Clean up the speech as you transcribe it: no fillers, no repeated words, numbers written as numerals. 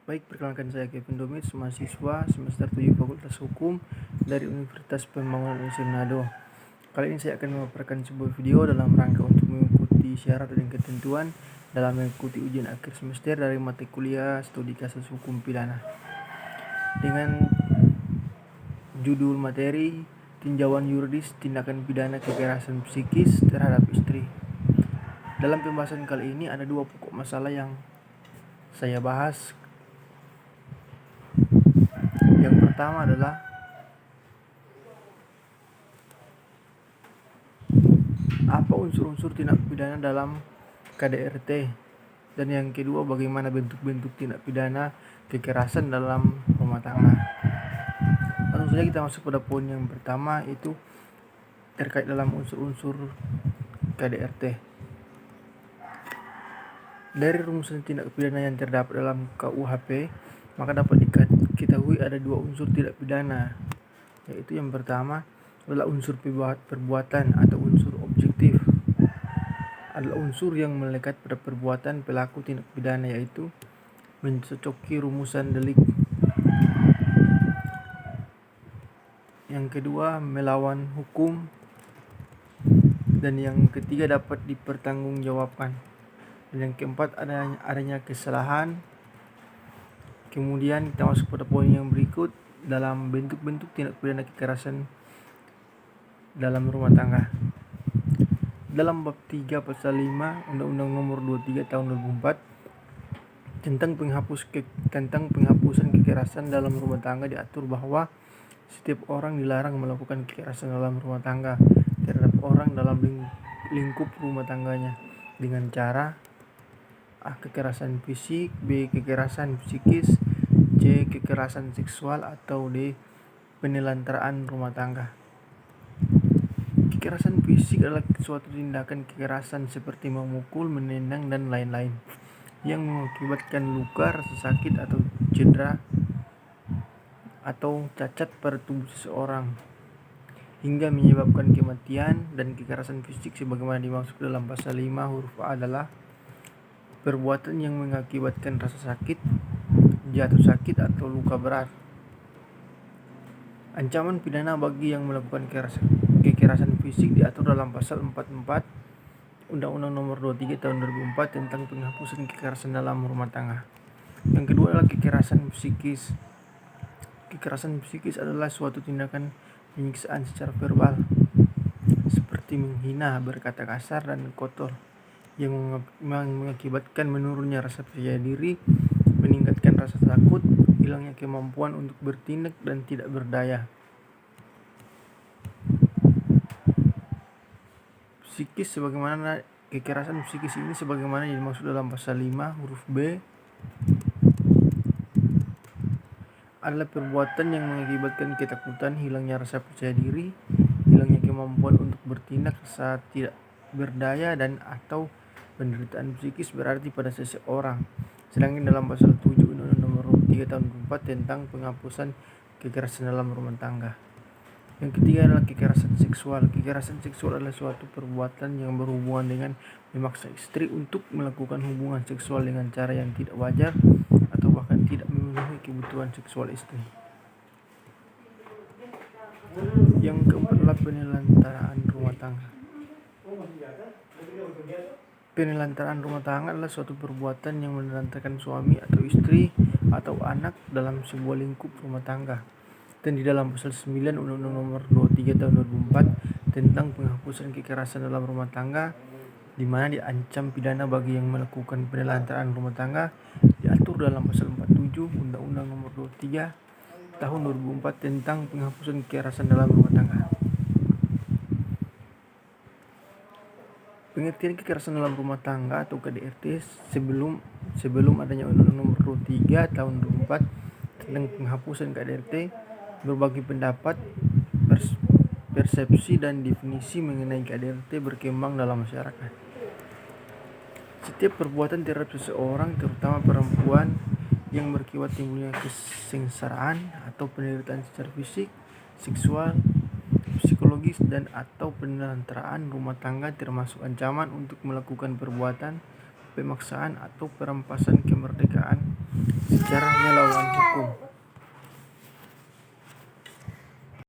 Baik, perkenalkan saya Kevin Domits, mahasiswa semester 7 Fakultas Hukum dari Universitas Pembangunan Indonesia Manado. Kali ini saya akan memaparkan sebuah video dalam rangka untuk mengikuti syarat dan ketentuan dalam mengikuti ujian akhir semester dari mata kuliah studi kasus hukum pidana. Dengan judul materi tinjauan yuridis tindakan pidana kekerasan psikis terhadap istri. Dalam pembahasan kali ini ada dua pokok masalah yang saya bahas. Yang pertama adalah apa unsur-unsur tindak pidana dalam KDRT, dan yang kedua bagaimana bentuk-bentuk tindak pidana kekerasan dalam rumah tangga. Langsung saja kita masuk pada poin yang pertama, itu terkait dalam unsur-unsur KDRT. Dari rumusan tindak pidana yang terdapat dalam KUHP, maka dapat diketahui ada dua unsur tindak pidana, yaitu yang pertama adalah unsur perbuatan atau unsur objektif. Adalah unsur yang melekat pada perbuatan pelaku tindak pidana, yaitu mencocoki rumusan delik. Yang kedua melawan hukum, dan yang ketiga dapat dipertanggungjawabkan. Dan yang keempat adanya kesalahan. Kemudian kita masuk pada poin yang berikut dalam bentuk-bentuk tindak pidana kekerasan dalam rumah tangga. Dalam bab 3 pasal 5 Undang-Undang Nomor 23 Tahun 2004 tentang penghapusan kekerasan dalam rumah tangga diatur bahwa setiap orang dilarang melakukan kekerasan dalam rumah tangga terhadap orang dalam lingkup rumah tangganya dengan cara A. Kekerasan fisik, B. Kekerasan psikis, C. Kekerasan seksual, atau D. Penelantaraan rumah tangga. Kekerasan fisik adalah suatu tindakan kekerasan seperti memukul, menendang, dan lain-lain yang mengakibatkan luka, rasa sakit, atau cedera atau cacat pada tubuh seseorang hingga menyebabkan kematian. Dan kekerasan fisik sebagaimana dimaksud dalam pasal 5 huruf A adalah perbuatan yang mengakibatkan rasa sakit, jatuh sakit, atau luka berat. Ancaman pidana bagi yang melakukan kekerasan fisik diatur dalam pasal 44 Undang-Undang Nomor 23 Tahun 2004 tentang penghapusan kekerasan dalam rumah tangga. Yang kedua adalah kekerasan psikis. Kekerasan psikis adalah suatu tindakan penyiksaan secara verbal seperti menghina, berkata kasar, dan kotor yang mengakibatkan menurunnya rasa percaya diri, meningkatkan rasa takut, hilangnya kemampuan untuk bertindak, dan tidak berdaya. Psikis sebagaimana kekerasan psikis ini sebagaimana yang dimaksud dalam pasal 5 huruf B adalah perbuatan yang mengakibatkan ketakutan, hilangnya rasa percaya diri, hilangnya kemampuan untuk bertindak, rasa tidak berdaya, dan atau penderitaan psikis berarti pada seseorang. Sedangkan dalam pasal 7 Undang-Undang Nomor 3 Tahun 2004 tentang penghapusan kekerasan dalam rumah tangga. Yang ketiga adalah kekerasan seksual. Kekerasan seksual adalah suatu perbuatan yang berhubungan dengan memaksa istri untuk melakukan hubungan seksual dengan cara yang tidak wajar atau bahkan tidak memenuhi kebutuhan seksual istri. Yang keempat adalah penelantaraan rumah tangga. Penelantaraan rumah tangga adalah suatu perbuatan yang menelantarkan suami atau istri atau anak dalam sebuah lingkup rumah tangga. Dan di dalam pasal 9 Undang-Undang Nomor 23 Tahun 2004 tentang penghapusan kekerasan dalam rumah tangga, di mana diancam pidana bagi yang melakukan penelantaraan rumah tangga, diatur dalam pasal 47 Undang-Undang Nomor 23 Tahun 2004 tentang penghapusan kekerasan dalam rumah tangga. Pengertian kekerasan dalam rumah tangga atau KDRT sebelum adanya Undang-Undang Nomor 23 Tahun 2004 tentang penghapusan KDRT, berbagai pendapat, persepsi, dan definisi mengenai KDRT berkembang dalam masyarakat. Setiap perbuatan terhadap seseorang, terutama perempuan, yang berakibat timbulnya kesengsaraan atau penderitaan secara fisik, seksual, psikologis, dan atau penelantaraan rumah tangga termasuk ancaman untuk melakukan perbuatan pemaksaan atau perampasan kemerdekaan bicara melawan hukum.